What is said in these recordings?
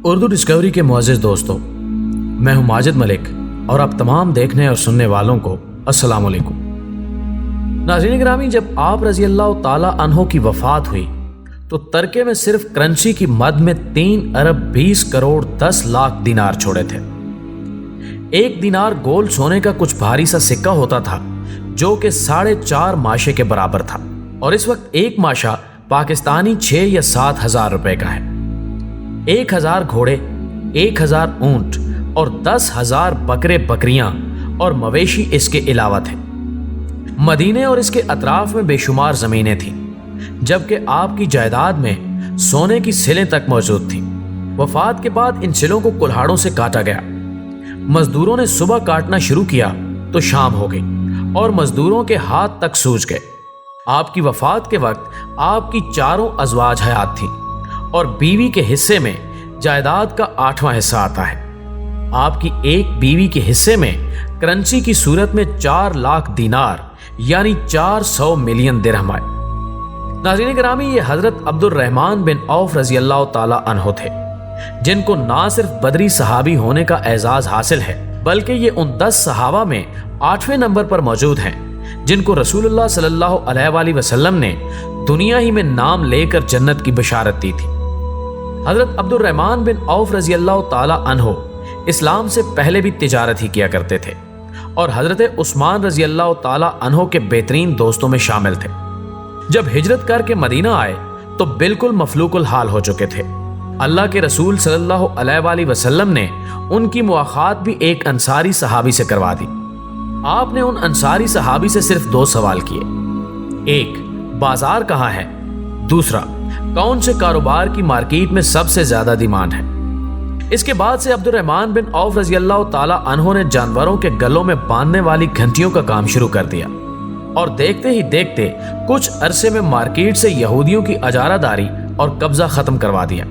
Urdu Discovery کے معزز دوستوں، میں ہوں ماجد ملک اور آپ تمام دیکھنے اور سننے والوں کو السلام علیکم۔ ناظرین گرامی، جب آپ رضی اللہ تعالیٰ عنہ کی وفات ہوئی تو ترکے میں صرف کرنسی کی مد میں 3 ارب 20 کروڑ 10 لاکھ دینار چھوڑے تھے۔ ایک دینار گولڈ سونے کا کچھ بھاری سا سکہ ہوتا تھا جو کہ 4.5 ماشے کے برابر تھا، اور اس وقت ایک ماشا پاکستانی 6 یا 7 ہزار روپے کا ہے۔ 1000 گھوڑے، 1000 اونٹ اور 10,000 بکرے بکریاں اور مویشی اس کے علاوہ تھے۔ مدینے اور اس کے اطراف میں بے شمار زمینیں تھیں، جبکہ آپ کی جائیداد میں سونے کی سلیں تک موجود تھیں۔ وفات کے بعد ان سلوں کو کلہاڑوں سے کاٹا گیا۔ مزدوروں نے صبح کاٹنا شروع کیا تو شام ہو گئی اور مزدوروں کے ہاتھ تک سوج گئے۔ آپ کی وفات کے وقت آپ کی 4 ازواج حیات تھیں اور بیوی کے حصے میں جائیداد کا 8واں حصہ آتا ہے۔ آپ کی ایک بیوی کے حصے میں کرنسی کی صورت میں 4 لاکھ دینار یعنی 400 ملین درہم آئے۔ ناظرین گرامی، یہ حضرت عبد الرحمن بن عوف رضی اللہ تعالی عنہ تھے، جن کو نہ صرف بدری صحابی ہونے کا اعزاز حاصل ہے بلکہ یہ ان 10 صحابہ میں 8ویں نمبر پر موجود ہیں جن کو رسول اللہ صلی اللہ علیہ وآلہ وسلم نے دنیا ہی میں نام لے کر جنت کی بشارت دی تھی۔ حضرت عبد الرحمن بن عوف رضی اللہ تعالی عنہ اسلام سے پہلے بھی تجارت ہی کیا کرتے تھے اور حضرت عثمان رضی اللہ تعالی عنہ کے بہترین دوستوں میں شامل تھے۔ جب ہجرت کر کے مدینہ آئے تو بالکل مفلوق الحال ہو چکے تھے۔ اللہ کے رسول صلی اللہ علیہ وآلہ وسلم نے ان کی مواخات بھی ایک انصاری صحابی سے کروا دی۔ آپ نے ان انصاری صحابی سے صرف 2 سوال کیے، ایک بازار کہاں ہے، دوسرا کون سے کاروبار کی مارکیٹ میں سب سے زیادہ ڈیمانڈ ہے۔ اس کے بعد سے عبد الرحمن بن عوف رضی اللہ تعالی عنہ نے جانوروں کے گلوں میں باندھنے والی گھنٹیوں کا کام شروع کر دیا، اور دیکھتے ہی دیکھتے کچھ عرصے میں مارکیٹ سے یہودیوں کی اجارہ داری اور قبضہ ختم کروا دیا۔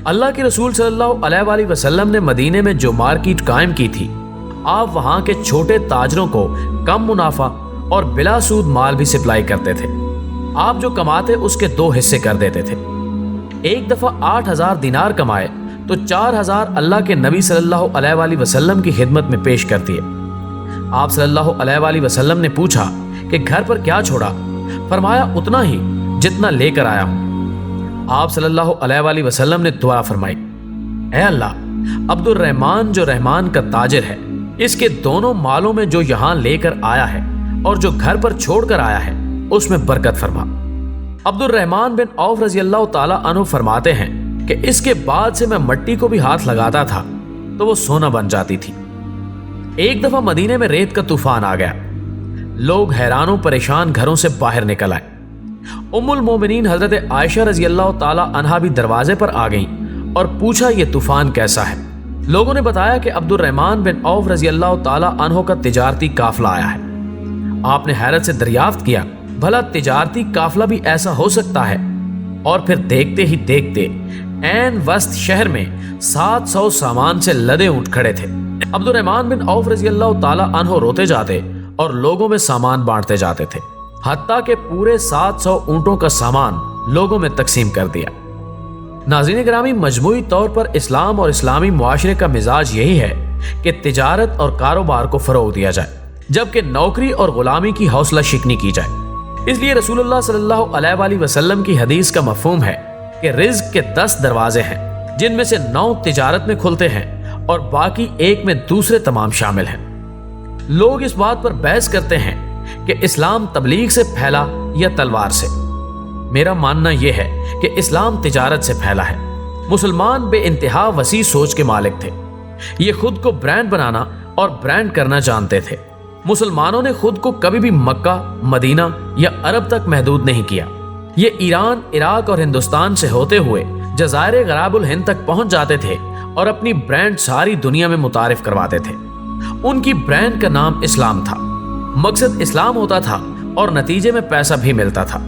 اللہ کے رسول صلی اللہ علیہ وآلہ وسلم نے مدینے میں جو مارکیٹ قائم کی تھی، آپ وہاں کے چھوٹے تاجروں کو کم منافع اور بلا سود مال بھی سپلائی کرتے تھے۔ آپ جو کماتے اس کے 2 حصے کر دیتے تھے۔ ایک دفعہ 8000 دینار کمائے تو 4000 اللہ کے نبی صلی اللہ علیہ وآلہ وسلم کی خدمت میں پیش کر دیے۔ آپ صلی اللہ علیہ وآلہ وسلم نے پوچھا کہ گھر پر کیا چھوڑا؟ فرمایا اتنا ہی جتنا لے کر آیا ہوں۔ آپ صلی اللہ علیہ وآلہ وسلم نے دعا فرمائی، اے اللہ، عبد الرحمن جو رحمان کا تاجر ہے، اس کے دونوں مالوں میں جو یہاں لے کر آیا ہے اور جو گھر پر چھوڑ کر آیا ہے اس میں برکت فرما۔ عبد الرحمن بن عوف رضی اللہ تعالی عنہ فرماتے ہیں کہ اس کے بعد سے میں مٹی کو بھی ہاتھ لگاتا تھا تو وہ سونا بن جاتی تھی۔ ایک دفعہ مدینے میں ریت کا طوفان آ گیا، لوگ حیران و پریشان گھروں سے باہر نکل آئے۔ ام المومنین حضرت عائشہ رضی اللہ تعالی عنہا بھی دروازے پر آ گئیں اور پوچھا یہ طوفان کیسا ہے؟ لوگوں نے بتایا کہ عبد الرحمن بن عوف رضی اللہ تعالی عنہ کا تجارتی قافلہ آیا ہے۔ آپ نے حیرت سے دریافت کیا، بھلا تجارتی قافلہ بھی ایسا ہو سکتا ہے؟ اور پھر دیکھتے ہی دیکھتے عین وسط شہر میں 700 سامان سے لدے اونٹ کھڑے تھے۔ عبد الرحمن بن عوف رضی اللہ تعالی عنہ روتے جاتے اور لوگوں میں سامان بانٹتے جاتے تھے، حتیٰ کہ پورے 700 اونٹوں کا سامان لوگوں میں تقسیم کر دیا۔ ناظرین گرامی، مجموعی طور پر اسلام اور اسلامی معاشرے کا مزاج یہی ہے کہ تجارت اور کاروبار کو فروغ دیا جائے، جبکہ نوکری اور غلامی کی حوصلہ شکنی کی جائے۔ اس لیے رسول اللہ صلی اللہ علیہ وآلہ وسلم کی حدیث کا مفہوم ہے کہ رزق کے 10 دروازے ہیں، جن میں سے 9 تجارت میں کھلتے ہیں اور باقی 1 میں دوسرے تمام شامل ہیں۔ لوگ اس بات پر بحث کرتے ہیں کہ اسلام تبلیغ سے پھیلا یا تلوار سے۔ میرا ماننا یہ ہے کہ اسلام تجارت سے پھیلا ہے۔ مسلمان بے انتہا وسیع سوچ کے مالک تھے، یہ خود کو برانڈ بنانا اور برانڈ کرنا جانتے تھے۔ مسلمانوں نے خود کو کبھی بھی مکہ، مدینہ یا عرب تک محدود نہیں کیا۔ یہ ایران، عراق اور ہندوستان سے ہوتے ہوئے جزائر غراب الہند تک پہنچ جاتے تھے اور اپنی برانڈ ساری دنیا میں متعارف کرواتے تھے۔ ان کی برانڈ کا نام اسلام تھا، مقصد اسلام ہوتا تھا اور نتیجے میں پیسہ بھی ملتا تھا۔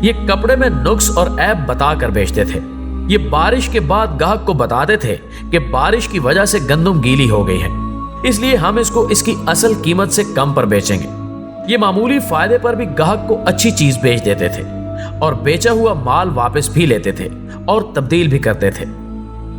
یہ کپڑے میں نقص اور عیب بتا کر بیچتے تھے۔ یہ بارش کے بعد گاہک کو بتاتے تھے کہ بارش کی وجہ سے گندم گیلی ہو گئی ہے، اس لیے ہم اس کو اس کی اصل قیمت سے کم پر بیچیں گے۔ یہ معمولی فائدے پر بھی گاہک کو اچھی چیز بیچ دیتے تھے اور بیچا ہوا مال واپس بھی لیتے تھے اور تبدیل بھی کرتے تھے۔